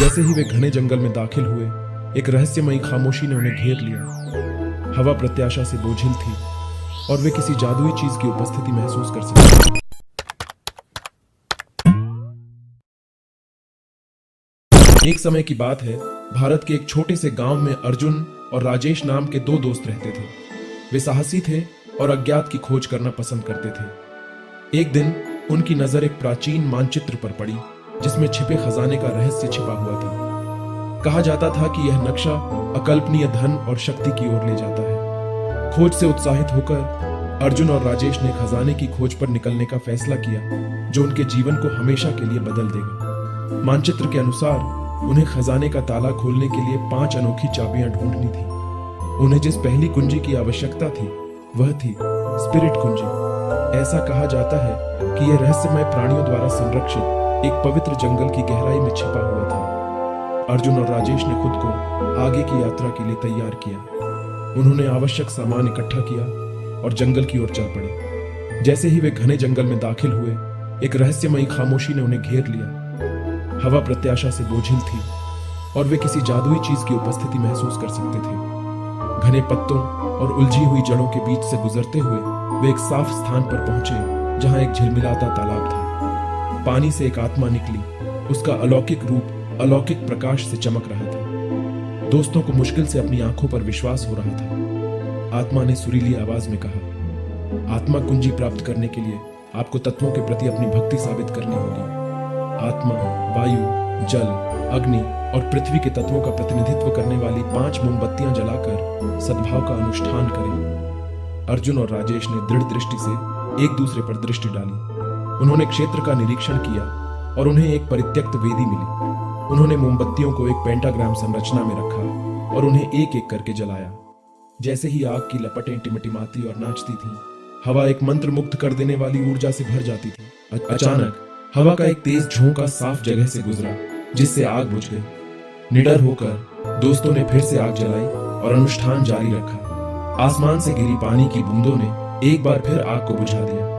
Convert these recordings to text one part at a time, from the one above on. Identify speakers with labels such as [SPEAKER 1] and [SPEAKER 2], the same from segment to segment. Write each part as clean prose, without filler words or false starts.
[SPEAKER 1] जैसे ही वे घने जंगल में दाखिल हुए, एक रहस्यमयी खामोशी ने उन्हें घेर लिया। हवा प्रत्याशा से बोझिल थी और वे किसी जादुई चीज की उपस्थिति महसूस कर सकते थे। एक समय की बात है, भारत के एक छोटे से गांव में अर्जुन और राजेश नाम के दो दोस्त रहते थे। वे साहसी थे और अज्ञात की खोज करना पसंद करते थे। एक दिन उनकी नजर एक प्राचीन मानचित्र पर पड़ी, जिसमें छिपे खजाने का रहस्य छिपा हुआ था। कहा जाता था कि यह नक्शा अकल्पनीय धन और शक्ति की ओर ले जाता है। खोज से उत्साहित होकर अर्जुन और राजेश ने खजाने की खोज पर निकलने का फैसला किया, जो उनके जीवन को हमेशा के लिए बदल देगा। मानचित्र के अनुसार उन्हें खजाने का ताला खोलने के लिए 5 अनोखी चाबियां ढूंढनी थी। उन्हें जिस पहली कुंजी की आवश्यकता थी वह थी स्पिरिट कुंजी। ऐसा कहा जाता है कि यह रहस्यमय प्राणियों द्वारा संरक्षित एक पवित्र जंगल की गहराई में छिपा हुआ था। अर्जुन और राजेश ने खुद को आगे की यात्रा के लिए तैयार किया। उन्होंने आवश्यक सामान इकट्ठा किया और जंगल की ओर चल पड़े। जैसे ही वे घने जंगल में दाखिल हुए, एक रहस्यमयी खामोशी ने उन्हें घेर लिया। हवा प्रत्याशा से बोझिल थी और वे किसी जादुई चीज की उपस्थिति महसूस कर सकते थे। घने पत्तों और उलझी हुई जड़ों के बीच से गुजरते हुए वे एक साफ स्थान पर पहुंचे, जहां एक झिलमिलाता तालाब था। पानी से एक आत्मा निकली। उसका अलौकिक रूप अलौकिक प्रकाश से चमक रहा था। दोस्तों को मुश्किल से अपनी आंखों पर विश्वास हो रहा था। आत्मा ने सुरीली आवाज में कहा, आत्मा कुंजी प्राप्त करने के लिए आपको तत्वों के प्रति अपनी भक्ति साबित करनी होगी। आत्मा वायु, जल, अग्नि और पृथ्वी के तत्वों का प्रतिनिधित्व करने वाली 5 मोमबत्तियां जलाकर सद्भाव का अनुष्ठान करें। अर्जुन और राजेश ने दृढ़ दृष्टि से एक दूसरे पर दृष्टि डाली। उन्होंने क्षेत्र का निरीक्षण किया और उन्हें एक परित्यक्त वेदी मिली। उन्होंने मोमबत्तियों को एक पेंटाग्राम संरचना में रखा और उन्हें एक एक करके जलाया। जैसे ही आग की लपटें टिमटिमाती और नाचती थीं, हवा एक मंत्र मुग्ध कर देने वाली ऊर्जा से भर जाती थी। अचानक हवा का एक तेज झोंका साफ जगह से गुजरा, जिससे आग बुझ गई। निडर होकर दोस्तों ने फिर से आग जलाई और अनुष्ठान जारी रखा। आसमान से गिरी पानी की बूंदों ने एक बार फिर आग को बुझा दिया।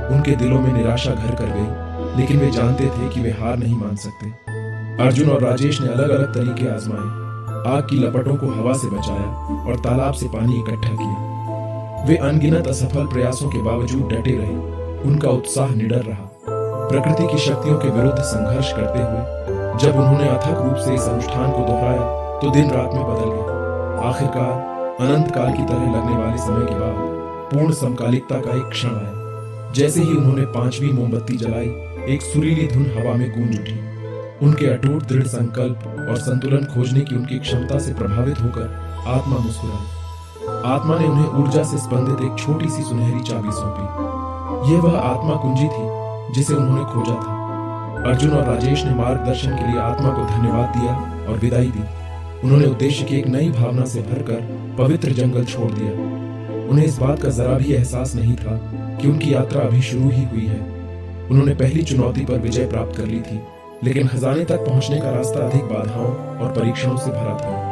[SPEAKER 1] उनके दिलों में निराशा घर कर गई, लेकिन वे जानते थे कि वे हार नहीं मान सकते। अर्जुन और राजेश ने अलग अलग तरीके आजमाए। आग की लपटों को हवा से बचाया और तालाब से पानी इकट्ठा किया। वे अनगिनत असफल प्रयासों के बावजूद डटे रहे। उनका उत्साह निडर रहा। प्रकृति की शक्तियों के विरुद्ध संघर्ष करते हुए जब उन्होंने अथक रूप से इस अनुष्ठान को दोहराया, तो दिन रात में बदल गया। आखिरकार अनंत काल की तरह लगने वाले समय के बाद पूर्ण समकालिकता का एक क्षण आया। जैसे ही उन्होंने 5वीं मोमबत्ती जलाई, एक सुरीली धुन हवा में गूंज उठी। उनके अटूट दृढ़ संकल्प और संतुलन खोजने की उनकी क्षमता से प्रभावित होकर आत्मा मुस्कुराई। आत्मा ने उन्हें ऊर्जा से स्पंदित एक छोटी सी सुनहरी चाबी सौंपी। यह वह आत्मा कुंजी थी जिसे उन्होंने खोजा था। अर्जुन और राजेश ने मार्गदर्शन के लिए आत्मा को धन्यवाद दिया और विदाई दी। उन्होंने उद्देश्य की एक नई भावना से भरकर पवित्र जंगल छोड़ दिया। उन्हें इस बात का जरा भी एहसास नहीं था कि उनकी यात्रा अभी शुरू ही हुई है। उन्होंने पहली चुनौती पर विजय प्राप्त कर ली थी, लेकिन खजाने तक पहुंचने का रास्ता अधिक बाधाओं और परीक्षणों से भरा था।